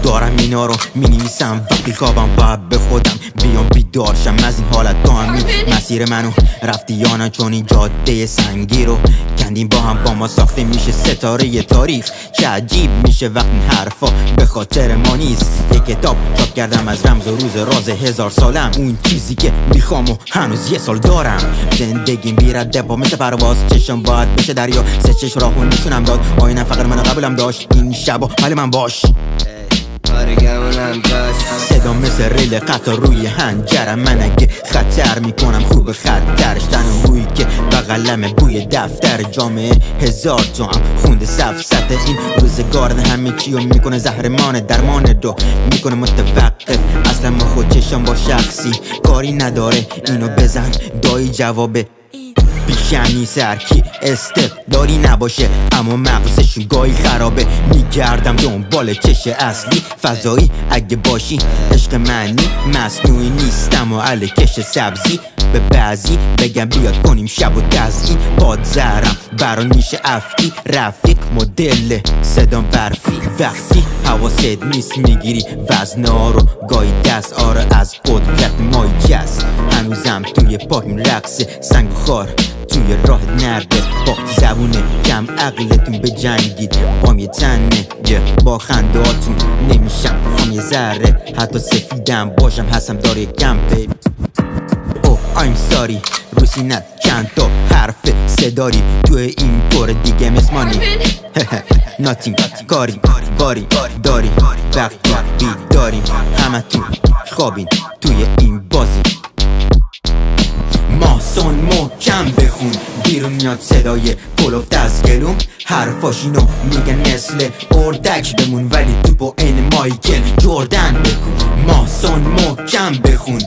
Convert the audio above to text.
دارم اینا رو مینویسم وقتی خوابم باید به خودم بیام بیدارشم از این حالت دائمی. مسیر منو رفتی یا نه، چون این جاده سنگی رو کندیم با هم، با ما ساخته میشه ستاره تاریخ. چه عجیب میشه وقتی حرفا به خاطر ما نیست. یک کتاب چاپ کردم از رمز و روز راز 1000 سالم، اون چیزی که میخوام و هنوز 1 سال دارم. زندگیم بیرده با مثل پرواز، چشم باید بشه دریا، 3 چش راهو نشونم داد، آینه فقر من قبولم داشت. این شبا حال من باش، صدا مثل ریل قطار روی هنجرم. من اگه خطر میکنم خوب خطرش تنم روی که بغلم بوی دفتر جامعه 1000 تا هم خونده سفسط. این روزگار همه چیو میکنه زهرمانه، درمان دو میکنه متوقف. اصلا ما خود چشم با شخصی کاری نداره، اینو بزن دایی جوابه بیشمی سرکی استپ داری نباشه، اما مغزشون گاهی خرابه. میگردم دنبال چش اصلی فضایی، اگه باشی عشق معنی مصنوعی نیستم و علی کش سبزی. به بعضی بگم بیاد کنیم شب و تزیین، پادزرم برا نیش افتی رفیق مدل صدام برفی. وقتی حواست نیست میگیری وزنا رو گاهی دست آره از قدرت مایی است. هنوزم توی پاکیم رقص سنگ و خار توی راه نرده، با زبون کم عقلتون به جنگید بام یه تنه با خندهاتون نمیشم هم یه ذره، حتی سفیدم باشم هستم داره کم بیب. I'm sorry روسینت چند تا حرف صداری تو این پر دیگه مسمانی ناتیم کاری باری داری وقتی بیداری همه تو خوابین توی این بازی. ماسون محکم بخون بیرون میاد صدای پلوفت از گلوم، حرفاشینو میگن مثل اردک بمون ولی تو با این مایکل جردن بکن. ماسون محکم بخون